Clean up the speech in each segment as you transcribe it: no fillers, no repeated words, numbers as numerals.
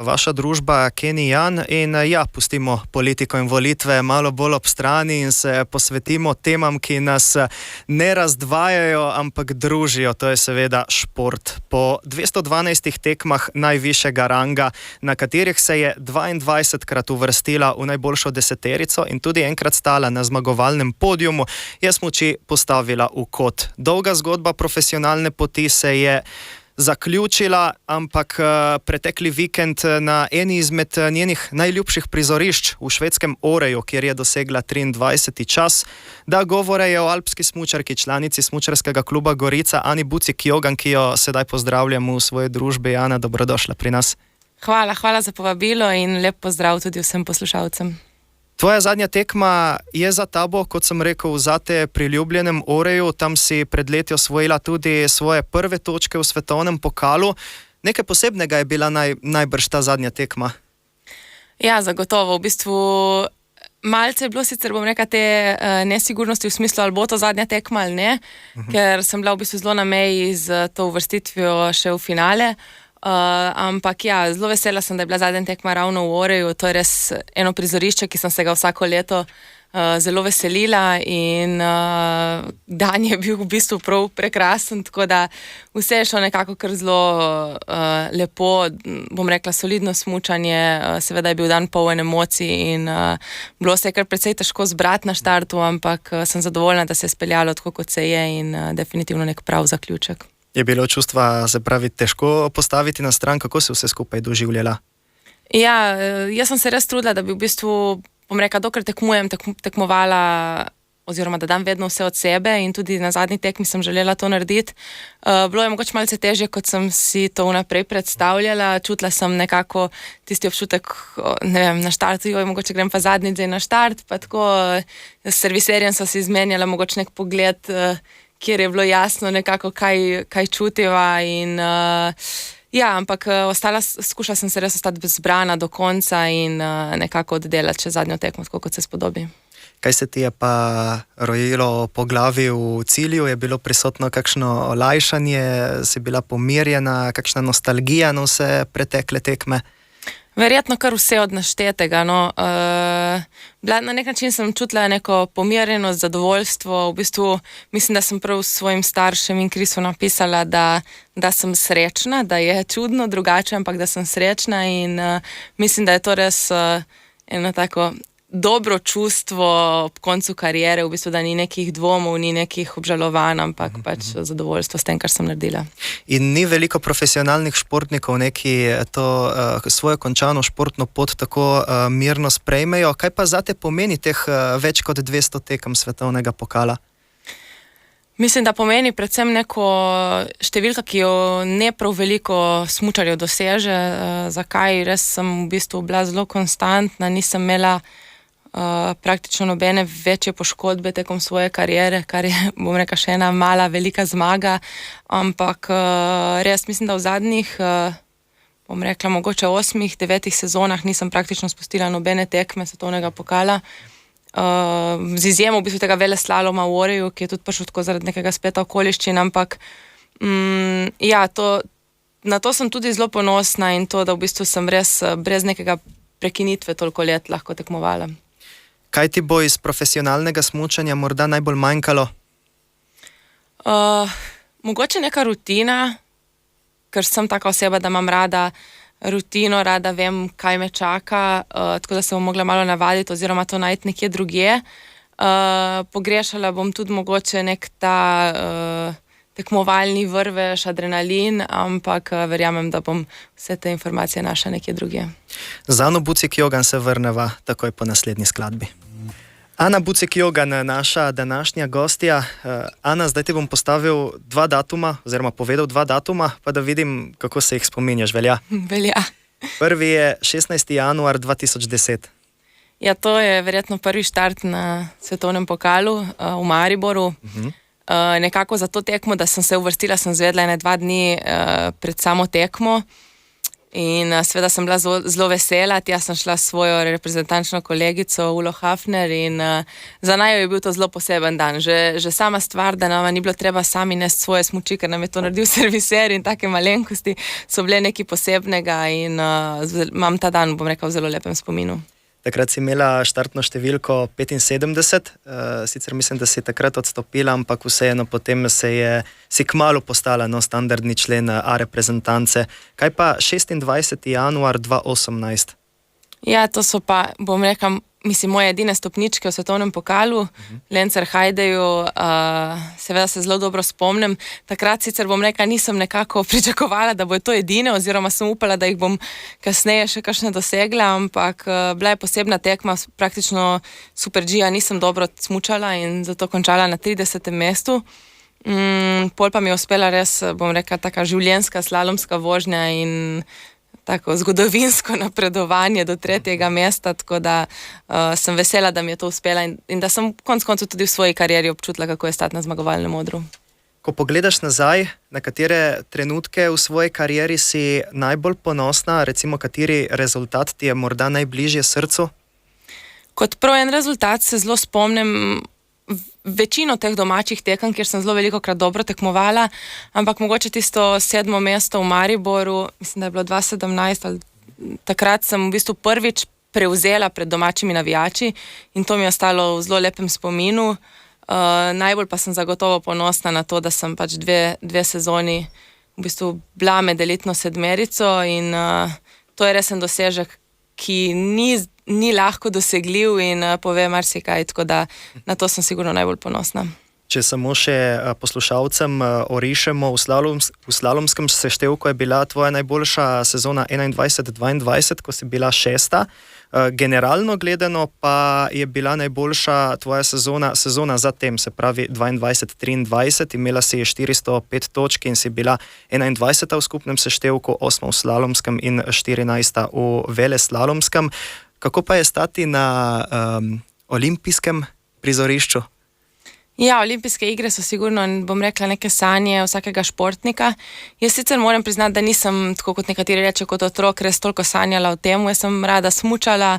vaša družba Kenny Jan in ja, pustimo politiko in volitve malo bolj ob strani in se posvetimo temam, ki nas ne razdvajajo, ampak družijo. To je seveda šport. Po 212 tekmah najvišjega ranga, na katerih se je 22krat uvrstila v najboljšo deseterico in tudi enkrat stala na zmagovalnem podiumu, je smuči postavila v kot. Dolga zgodba profesionalne poti se je zaključila, ampak pretekli vikend na eni izmed njenih najljubših prizorišč v švedskem Åreju, kjer je dosegla 23. čas, da govorejo o alpski smučarki, članici smučarskega kluba Gorica, Ani Bucik-Jogan, ki jo sedaj pozdravljamo v svoji družbi. Ana, dobrodošla pri nas. Hvala za povabilo in lep pozdrav tudi vsem poslušalcem. Tvoja zadnja tekma je za tabo, kot sem rekel, zate priljubljenem Åreju. Tam si pred leti osvojila tudi svoje prve točke v svetovnem pokalu. Nekaj posebnega je bila najbrž ta zadnja tekma. Ja, zagotovo. V bistvu malce je bilo sicer, bom rekla, te nesigurnosti v smislu, ali bo to zadnja tekma ali ne, ker sem bila v bistvu zelo na meji z to uvrstitvijo še v finale. Ampak ja, zelo vesela sem, da je bila zadnja tekma ravno v Åreju. To je res eno prizorišče, ki sem se ga vsako leto zelo veselila in dan je bil v bistvu prav prekrasen, tako da vse je šlo nekako kar zelo lepo, bom rekla solidno smučanje, seveda je bil dan poln emocij in bilo se je kar precej težko zbrati na štartu, ampak sem zadovoljna, da se je speljalo tako, kot se je in definitivno nek prav zaključek. Je bilo čustva, se pravi, težko postaviti na stran, kako se vse skupaj doživljala? Ja, jaz sem se res trudila, da bi v bistvu, bom rekla, dokler tekmujem, tekmovala oziroma da dam vedno vse od sebe in tudi na zadnji tekmi sem želela to narediti. Bilo je mogoče malce težje, kot sem si to vnaprej predstavljala. Čutila sem nekako tisti občutek, ne vem, na štartu, mogoče grem pa zadnji zdaj na štart, pa tako s serviserjem so si izmenjala mogoče nek pogled, kjer je bilo jasno nekako, kaj čutiva in ja, ampak skušala sem se res ostati zbrana do konca in nekako oddelati še zadnjo tekmo, tako kot se spodobi. Kaj se ti je pa rojilo po glavi v cilju? Je bilo prisotno kakšno olajšanje? Si bila pomirjena? Kakšna nostalgija na vse pretekle tekme? Verjetno kar vse od naštetega. No. Na nek način sem čutila neko pomirjenost, zadovoljstvo. V bistvu mislim, da sem prav svojim staršem in Krisu napisala, da sem srečna, da je čudno drugače, ampak da sem srečna in mislim, da je to res eno tako dobro čustvo ob koncu kariere, v bistvu, da ni nekih dvomov, ni nekih obžalovanj, ampak pač zadovoljstvo s tem, kar sem naredila. In ni veliko profesionalnih športnikov, neki to svojo končano športno pot tako mirno sprejmejo. Kaj pa zate pomeni teh več kot 200 tekem svetovnega pokala? Mislim, da pomeni predvsem neko številka, ki jo ne prav veliko smučarjev doseže. Zakaj? Res sem v bistvu bila zelo konstantna, nisem imela praktično nobene večje poškodbe tekom svoje kariere, kar je, bom rekla, še ena mala, velika zmaga, ampak res mislim, da v zadnjih, bom rekla, mogoče 8-9 sezonah nisem praktično spustila nobene tekme svetovnega pokala, z izjemo v bistvu tega veleslaloma v Åreju, ki je tudi prišel tako zaradi nekega spleta okoliščin, ampak ja, na to sem tudi zelo ponosna in to, da v bistvu sem res brez nekega prekinitve toliko let lahko tekmovala. Kaj ti bo iz profesionalnega smučanja morda najbolj manjkalo? Mogoče neka rutina, ker sem taka oseba, da imam rada rutino, rada vem, kaj me čaka, tako da se bom mogla malo navaditi oziroma to najti nekje drugje. Pogrešala bom tudi mogoče nek ta tekmovalni vrvež, adrenalin, ampak verjamem, da bom vse te informacije našla nekje drugje. Z Ano Bucik-Jogan se vrneva takoj po naslednji skladbi. Ana Bucik-Jogan, naša današnja gostja. Ana, zdaj ti bom postavil 2 datuma, oziroma povedal 2 datuma, pa da vidim, kako se jih spominjaš. Velja? Velja. Prvi je 16. januar 2010. Ja, to je verjetno prvi štart na svetovnem pokalu v Mariboru. Nekako za to tekmo, da sem se uvrstila, sem zvedla 1-2 dni pred samo tekmo In seveda sem bila zelo vesela, jaz sem šla s svojo reprezentančno kolegico Ulo Hafner in za najo je bil to zelo poseben dan. Že sama stvar, da nama ni bilo treba sami nesti svoje smuči, ker nam je to naredil serviser in take malenkosti, so bile nekaj posebnega in imam ta dan, bom rekla, v zelo lepem spominu. Takrat si imela štartno številko 75, sicer mislim, da si takrat odstopila, ampak vseeno potem si kmalu postala standardni člen A reprezentance. Kaj pa 26. januar 2018? Ja, to so pa, bom rekla, moje edine stopničke v svetovnem pokalu, Lencer Hajdeju, seveda se zelo dobro spomnim. Takrat sicer, bom rekla, nisem nekako pričakovala, da bo to edine, oziroma sem upala, da jih bom kasneje še kakšne dosegla, ampak bila je posebna tekma, praktično Super G-ja nisem dobro smučala in zato končala na 30. mestu. Pol pa mi je uspela res, bom rekla, taka življenjska slalomska vožnja in tako zgodovinsko napredovanje do 3. mesta, tako da sem vesela, da mi je to uspela in da sem konec koncev tudi v svoji karieri občutila, kako je stati na zmagovalnem odru. Ko pogledaš nazaj, na katere trenutke v svoji karieri si najbolj ponosna, recimo kateri rezultat ti je morda najbližje srcu? Kot prav en rezultat se zelo spomnim večino teh domačih tekem, kjer sem zelo velikokrat dobro tekmovala, ampak mogoče tisto 7. mesto v Mariboru, mislim, da je bilo 2017, ali takrat sem v bistvu prvič prevzela pred domačimi navijači in to mi je ostalo v zelo lepem spominu. Najbolj pa sem zagotovo ponosna na to, da sem pač dve sezoni v bistvu bila med elitno sedmerico in to je resen dosežek, ki ni lahko dosegljiv in pove marsikaj, tako da na to sem sigurno najbolj ponosna. Če samo še poslušalcem orišemo, v slalomskem seštevku je bila tvoja najboljša sezona 21-22, ko si bila 6. Generalno gledano pa je bila najboljša tvoja sezona zatem, se pravi 22-23, imela si 405 točk in si bila 21. v skupnem seštevku, 8. v slalomskem in 14. v veleslalomskem. Kako pa je stati na olimpijskem prizorišču? Ja, olimpijske igre so sigurno, bom rekla, neke sanje vsakega športnika. Jaz sicer moram priznati, da nisem, tako kot nekateri reče, kot otrok, res toliko sanjala o tem. Jaz sem rada smučala,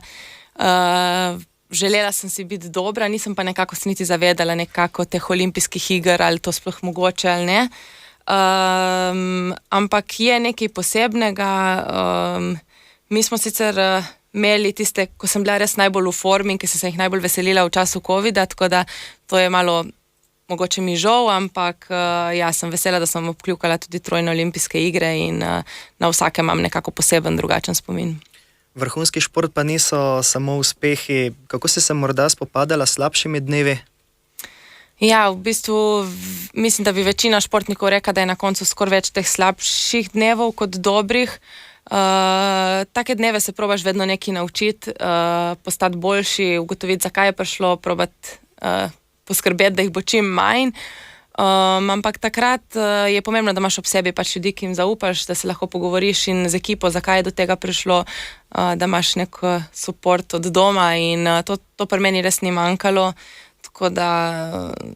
želela sem si biti dobra, nisem pa nekako se niti zavedala nekako teh olimpijskih iger, ali to sploh mogoče ali ne. Ampak je nekaj posebnega. Mi smo sicer imeli tiste, ko sem bila res najbolj v formi in ki sem se jih najbolj veselila v času covida, tako da to je malo mogoče mi žal, ampak ja, sem vesela, da sem obkljukala tudi trojne olimpijske igre in na vsake imam nekako poseben, drugačen spomin. Vrhunski šport pa niso samo uspehi. Kako si se morda spopadala s slabšimi dnevi? Ja, v bistvu mislim, da bi večina športnikov rekla, da je na koncu skoraj več teh slabših dnevov kot dobrih. Take dneve se probaš vedno nekaj naučiti, postati boljši, ugotoviti, zakaj je prišlo, probati poskrbeti, da jih bo čim manj. Ampak takrat je pomembno, da imaš ob sebi pač ljudi, ki jim zaupaš, da se lahko pogovoriš in z ekipo, zakaj je do tega prišlo, da imaš nek support od doma in to pri meni res ni manjkalo. Tako da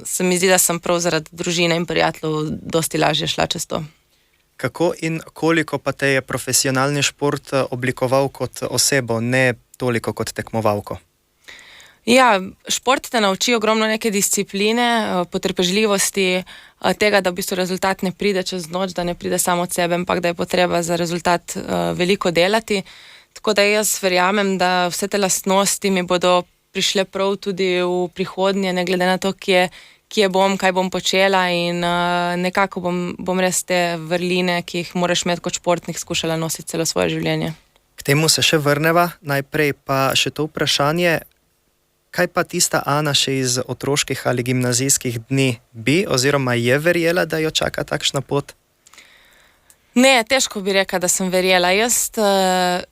se mi zdi, da sem prav zaradi družine in prijateljev dosti lažje šla čez to. Kako in koliko pa te je profesionalni šport oblikoval kot osebo, ne toliko kot tekmovalko? Ja, šport te nauči ogromno neke discipline, potrpežljivosti, tega, da v bistvu rezultat ne pride čez noč, da ne pride samo od sebe, ampak da je potreba za rezultat veliko delati. Tako da jaz verjamem, da vse te lastnosti mi bodo prišle prav tudi v prihodnje, ne glede na to, kje bom, kaj bom počela in nekako bom res te vrline, ki jih moraš imeti kot športnik, skušala nositi celo svoje življenje. K temu se še vrneva, najprej pa še to vprašanje, kaj pa tista Ana še iz otroških ali gimnazijskih dni bi oziroma je verjela, da jo čaka takšna pot? Ne, težko bi rekla, da sem verjela. Jaz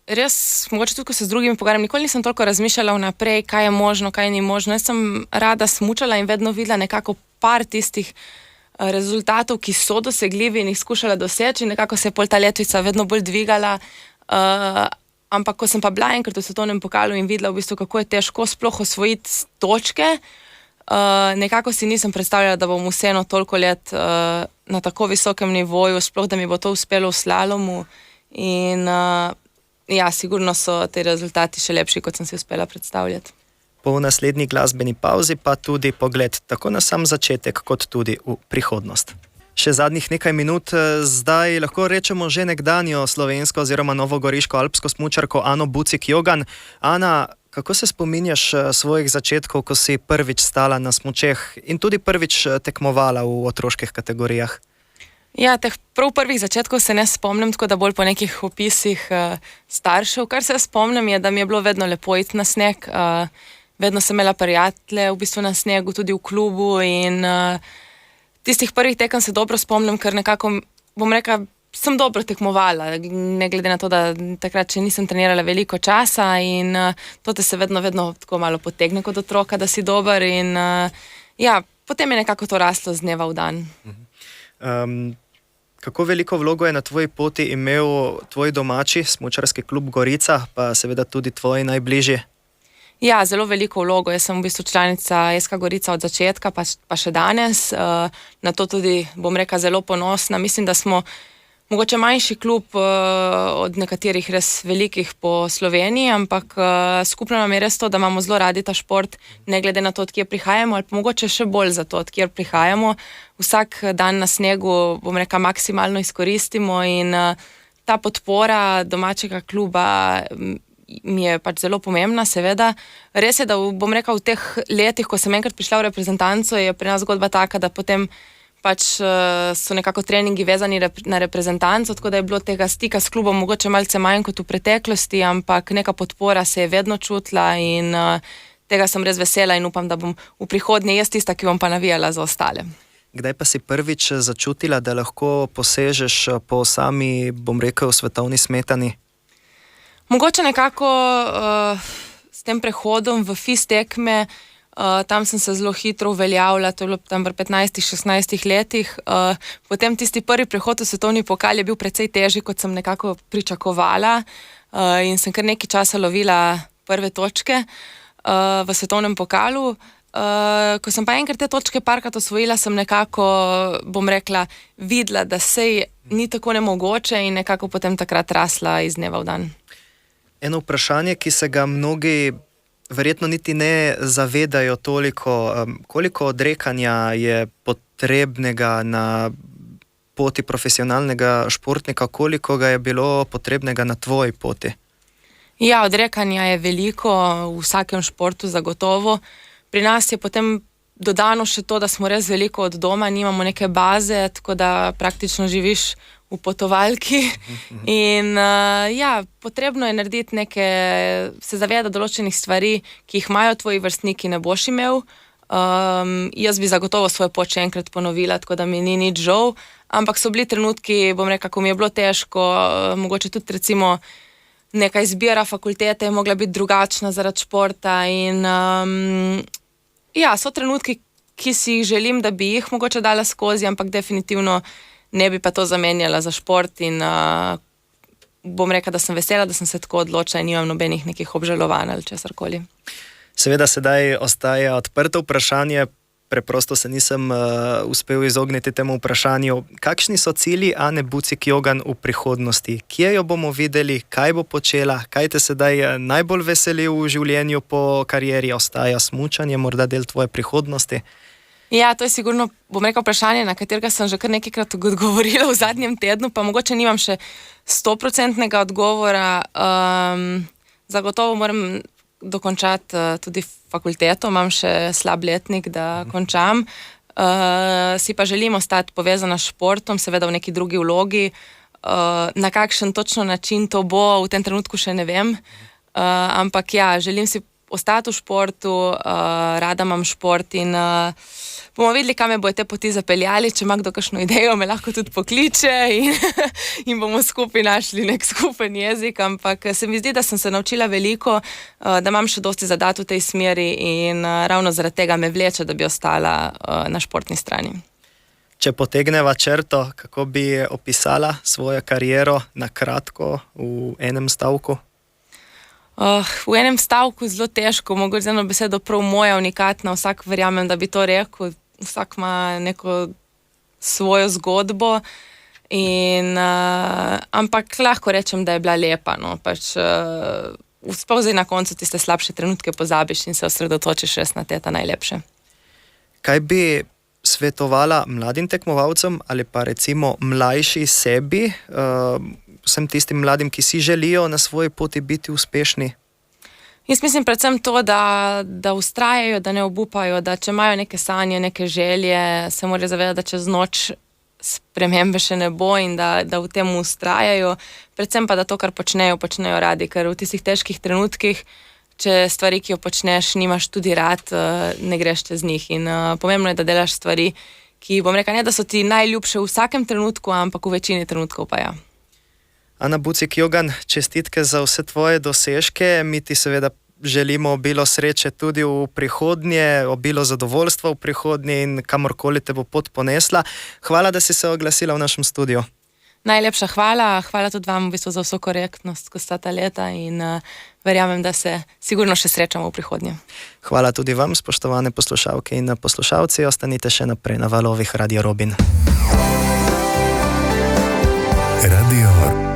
res, mogoče tudi, ko se z drugimi pogovarjam, nikoli nisem toliko razmišljala vnaprej, kaj je možno, kaj ni možno. Jaz sem rada smučala in vedno videla nekako par tistih rezultatov, ki so dosegljivi in jih skušala doseči. Nekako se je pol ta letvica vedno bolj dvigala. Ampak ko sem pa bila enkrat v svetovnem pokalu in videla v bistvu, kako je težko sploh osvojiti točke, nekako si nisem predstavljala, da bom vseeno toliko let na tako visokem nivoju, sploh da mi bo to uspelo v slalomu in ja, sigurno so te rezultati še lepši, kot sem si uspela predstavljati. Po naslednji glasbeni pauzi pa tudi pogled tako na sam začetek, kot tudi v prihodnost. Še zadnjih nekaj minut, zdaj lahko rečemo že nekdanjo slovensko oziroma novogoriško alpsko smučarko Ano Bucik-Jogan. Ana, kako se spominjaš svojih začetkov, ko si prvič stala na smučeh in tudi prvič tekmovala v otroških kategorijah? Ja, teh prvih začetkov se ne spomnim, tako da bolj po nekih opisih staršev. Kar se spomnim je, da mi je bilo vedno lepo iti na sneg. Vedno sem imela prijatelje v bistvu na snegu, tudi v klubu in tistih prvih tekem se dobro spomnim, ker nekako, bom rekla, sem dobro tekmovala, ne glede na to, da takrat še nisem trenirala veliko časa in to te se vedno tako malo potegne kot otroka, da si dober in ja, potem je nekako to raslo z dneva v dan. Kako veliko vlogo je na tvoji poti imel tvoj domači smučarski klub Gorica, pa seveda tudi tvoji najbližji? Ja, zelo veliko vlogo. Jaz sem v bistvu članica SK Gorica od začetka, pa še danes. Na to tudi, bom rekla, zelo ponosna. Mislim, da smo mogoče manjši klub od nekaterih res velikih po Sloveniji, ampak skupno nam je res to, da imamo zelo radi ta šport, ne glede na to, od kjer prihajamo, ali pa mogoče še bolj za to, od kjer prihajamo. Vsak dan na snegu, bom rekla, maksimalno izkoristimo in ta podpora domačega kluba mi je pač zelo pomembna, seveda. Res je, da bom rekla, v teh letih, ko sem enkrat prišla v reprezentanco, je pri nas zgodba taka, da potem pač so nekako treningi vezani na reprezentanco, tako da je bilo tega stika s klubom mogoče malce manj kot v preteklosti, ampak neka podpora se je vedno čutila in tega sem res vesela in upam, da bom v prihodnje jaz tista, ki bom pa navijala za ostale. Kdaj pa si prvič začutila, da lahko posežeš po sami, bom rekel, svetovni smetani? Mogoče nekako s tem prehodom v FIS tekme, tam sem se zelo hitro uveljavila, to je bilo tam v 15-16 letih. Potem tisti prvi prehod v svetovni pokal je bil precej težji, kot sem nekako pričakovala in sem kar nekaj časa lovila prve točke v svetovnem pokalu. Ko sem pa enkrat te točke parkrat osvojila, sem nekako, bom rekla, videla, da sej ni tako nemogoče in nekako potem takrat rasla iz dneva v dan. Eno vprašanje, ki se ga mnogi verjetno niti ne zavedajo toliko, koliko odrekanja je potrebnega na poti profesionalnega športnika, koliko ga je bilo potrebnega na tvoji poti? Ja, odrekanja je veliko v vsakem športu zagotovo. Pri nas je potem dodano še to, da smo res veliko od doma, nimamo neke baze, tako da praktično živiš v potovalki in ja, potrebno je narediti neke, se zavedati določenih stvari, ki jih imajo tvoji vrstniki, ne boš imel. Jaz bi zagotovo svojo pot še enkrat ponovila, tako da mi ni nič žal, ampak so bili trenutki, bom rekla, ko mi je bilo težko, mogoče tudi recimo neka izbira fakultete je mogla biti drugačna zaradi športa in ja, so trenutki, ki si jih želim, da bi jih mogoče dala skozi, ampak definitivno ne bi pa to zamenjala za šport in bom rekla, da sem vesela, da sem se tako odločila in nimam nobenih nekih obžalovanj ali česarkoli. Seveda sedaj ostaja odprto vprašanje, preprosto se nisem uspel izogniti temu vprašanju. Kakšni so cilji Ane Bucik-Jogan v prihodnosti? Kje jo bomo videli, kaj bo počela, kaj te sedaj najbolj veseli v življenju po karieri? Ostaja smučanje morda del tvoje prihodnosti? Ja, to je sigurno, bom rekla, vprašanje, na katerega sem že kar nekajkrat odgovorila v zadnjem tednu, pa mogoče nimam še 100% odgovora. Zagotovo moram dokončati tudi fakulteto, imam še slab letnik, da končam. Si pa želim ostati povezana s športom, seveda v neki drugi vlogi. Na kakšen točno način to bo, v tem trenutku še ne vem. Ampak ja, želim si ostati v športu, rada imam šport in bomo videli, kam me bojo te poti zapeljali. Če ima kdo kakšno idejo, me lahko tudi pokliče in bomo skupaj našli nek skupen jezik, ampak se mi zdi, da sem se naučila veliko, da imam še dosti zadati v tej smeri in ravno zaradi tega me vleče, da bi ostala na športni strani. Če potegneva črto, kako bi opisala svojo kariero na kratko v enem stavku? V enem stavku zelo težko, mogoče z eno besedo prav moja, unikatna, vsak verjamem, da bi to rekel, vsak ima neko svojo zgodbo Ampak lahko rečem, da je bila lepa. No, pač, sploh zdaj na koncu tiste slabše trenutke pozabiš in se osredotočiš res na te najlepše. Kaj bi svetovala mladim tekmovalcem ali pa recimo mlajši sebi, vsem tistim mladim, ki si želijo na svoji poti biti uspešni? Jaz mislim predvsem to, da vztrajajo, da ne obupajo, da če imajo neke sanje, neke želje, se morajo zavedati, da čez noč spremembe še ne bo in da v tem vztrajajo. Predvsem pa, da to, kar počnejo radi, ker v tistih težkih trenutkih, če stvari, ki jo počneš, nimaš tudi rad, ne greš čez njih. In pomembno je, da delaš stvari, ki, bom rekla, ne da so ti najljubše v vsakem trenutku, ampak v večini trenutkov pa ja. Ana Bucik-Jugan, čestitke za vse tvoje dosežke. Mi ti seveda želimo obilo sreče tudi v prihodnje, obilo zadovoljstva v prihodnje in kamorkoli te bo pot ponesla. Hvala, da si se oglasila v našem studiu. Najlepša hvala. Hvala tudi vam v bistvu za vso korektnost skozi ta leta in verjamem, da se sigurno še srečamo v prihodnje. Hvala tudi vam, spoštovane poslušalke in poslušalci. Ostanite še naprej na valovih Radio Robin. Radio